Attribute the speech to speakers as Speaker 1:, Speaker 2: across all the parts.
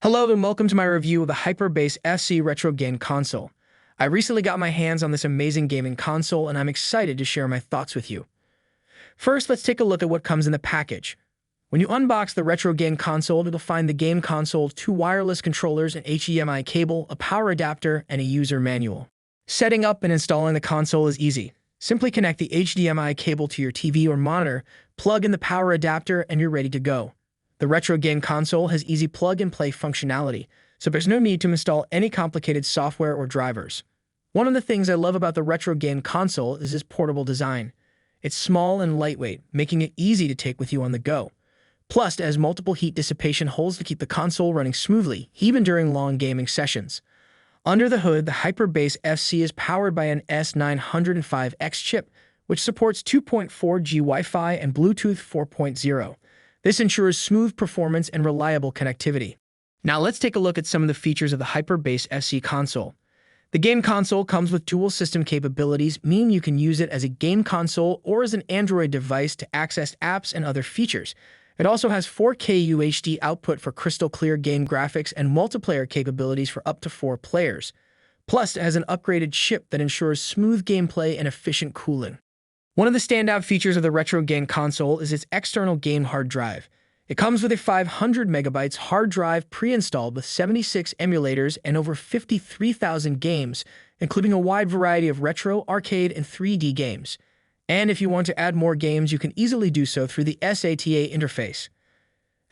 Speaker 1: Hello and welcome to my review of the Hyperbase SC Retro Game Console. I recently got my hands on this amazing gaming console and I'm excited to share my thoughts with you. First, let's take a look at what comes in the package. When you unbox the Retro Game Console, you'll find the game console, 2 wireless controllers, an HDMI cable, a power adapter, and a user manual. Setting up and installing the console is easy. Simply connect the HDMI cable to your TV or monitor, plug in the power adapter, and you're ready to go. The Retro Game Console has easy plug-and-play functionality, so there's no need to install any complicated software or drivers. One of the things I love about the Retro Game Console is its portable design. It's small and lightweight, making it easy to take with you on the go. Plus, it has multiple heat dissipation holes to keep the console running smoothly, even during long gaming sessions. Under the hood, the Hyperbase SC is powered by an S905X chip, which supports 2.4G Wi-Fi and Bluetooth 4.0. This ensures smooth performance and reliable connectivity. Now let's take a look at some of the features of the Hyperbase SC console. The game console comes with dual system capabilities, meaning you can use it as a game console or as an Android device to access apps and other features. It also has 4K UHD output for crystal clear game graphics and multiplayer capabilities for up to 4 players. Plus, it has an upgraded chip that ensures smooth gameplay and efficient cooling. One of the standout features of the Retro Game Console is its external game hard drive. It comes with a 500 megabytes hard drive pre-installed with 76 emulators and over 53,000 games, including a wide variety of retro, arcade, and 3D games. And if you want to add more games, you can easily do so through the SATA interface.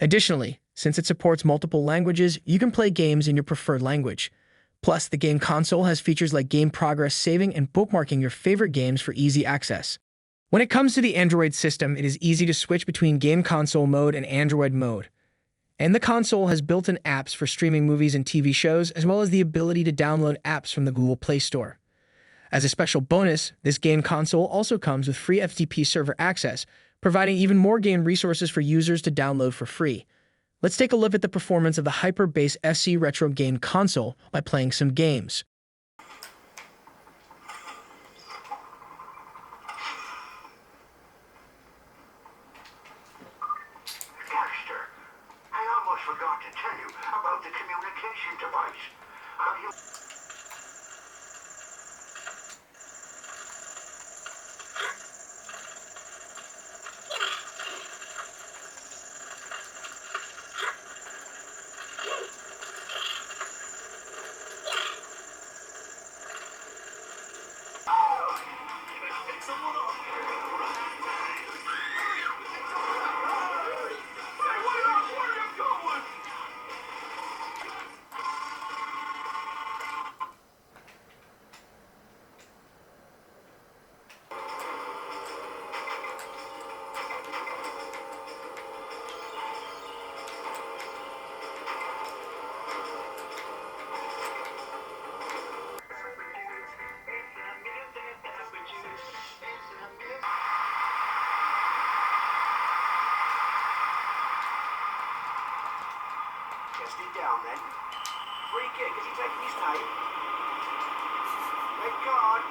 Speaker 1: Additionally, since it supports multiple languages, you can play games in your preferred language. Plus, the game console has features like game progress saving and bookmarking your favorite games for easy access. When it comes to the Android system, it is easy to switch between game console mode and Android mode. And the console has built-in apps for streaming movies and TV shows, as well as the ability to download apps from the Google Play Store. As a special bonus, this game console also comes with free FTP Server Access, providing even more game resources for users to download for free. Let's take a look at the performance of the Hyperbase SC Retro Game Console by playing some games.
Speaker 2: I forgot to tell you about the communication device. Have you... Just it down then. Free kick, is he taking his name? Red card.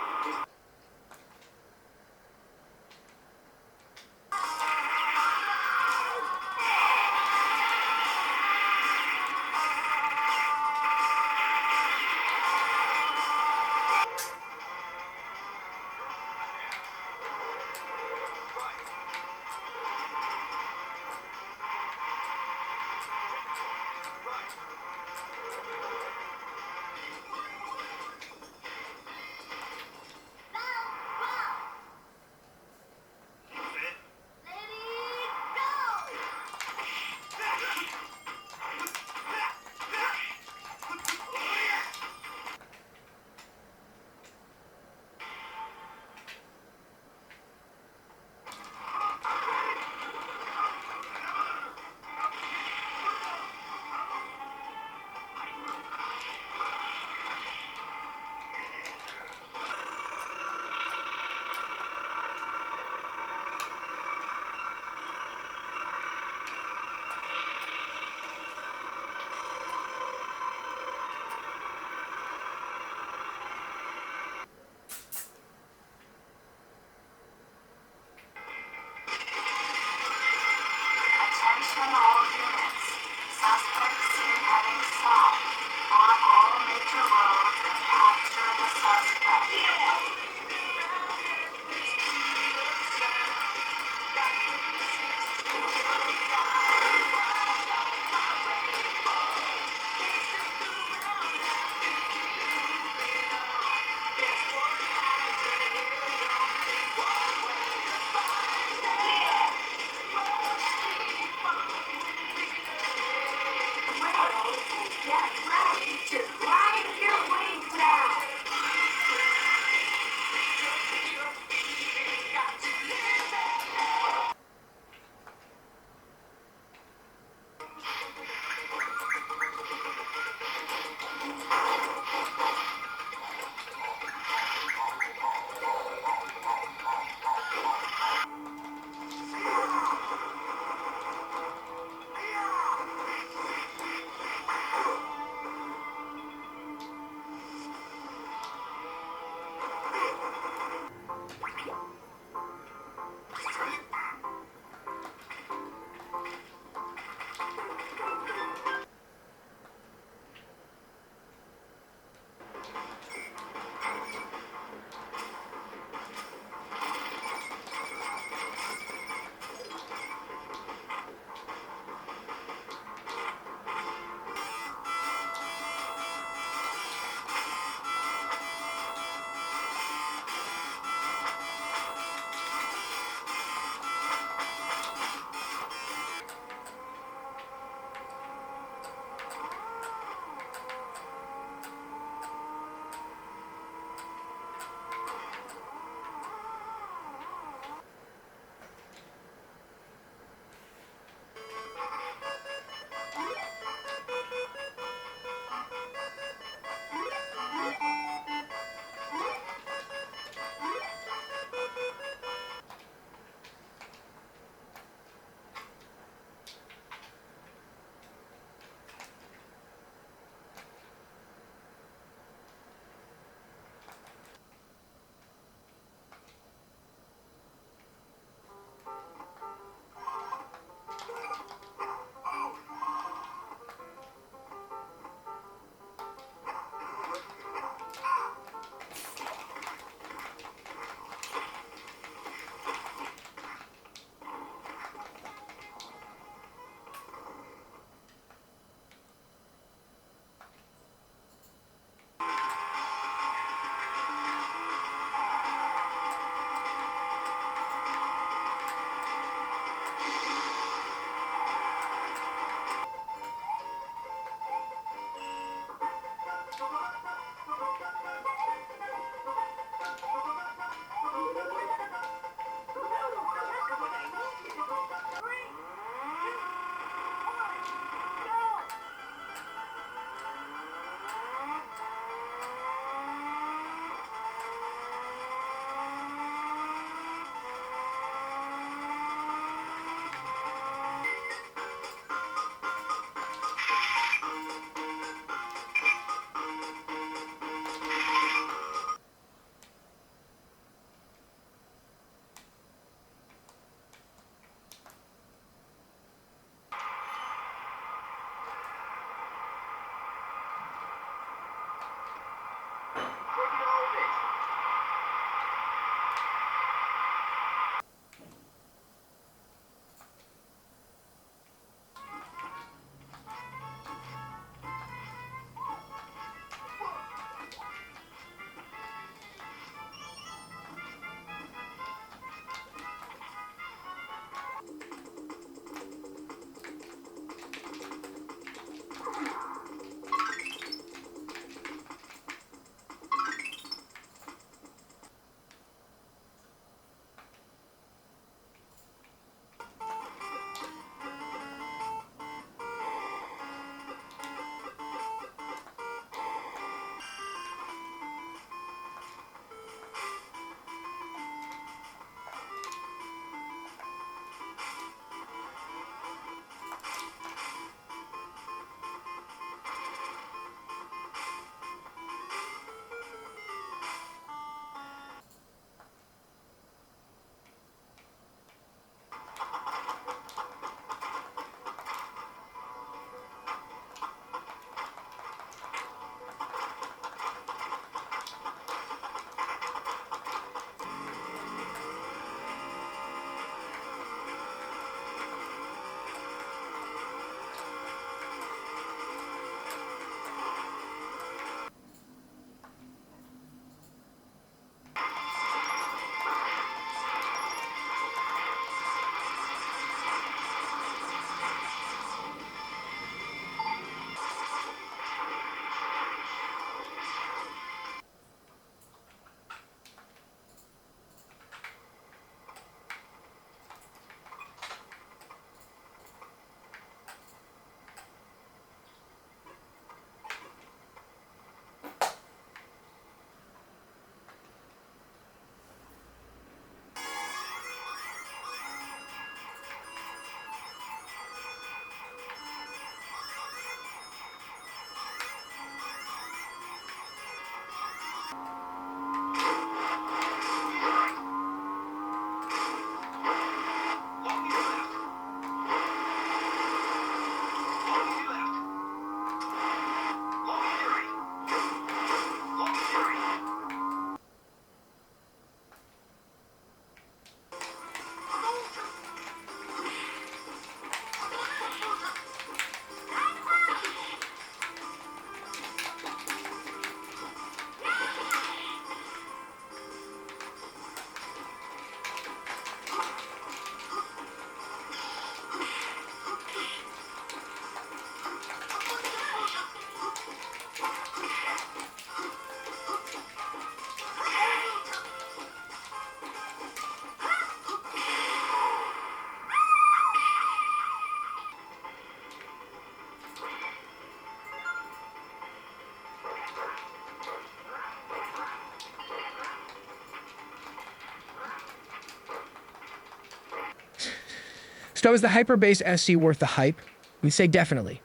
Speaker 1: So is the Hyperbase SC worth the hype? We'd say definitely.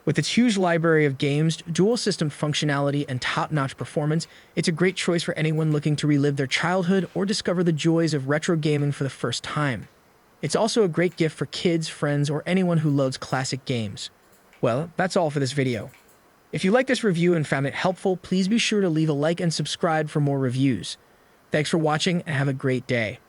Speaker 1: With its huge library of games, dual system functionality, and top-notch performance, it's a great choice for anyone looking to relive their childhood or discover the joys of retro gaming for the first time. It's also a great gift for kids, friends, or anyone who loves classic games. Well, that's all for this video. If you liked this review and found it helpful, please be sure to leave a like and subscribe for more reviews. Thanks for watching and have a great day.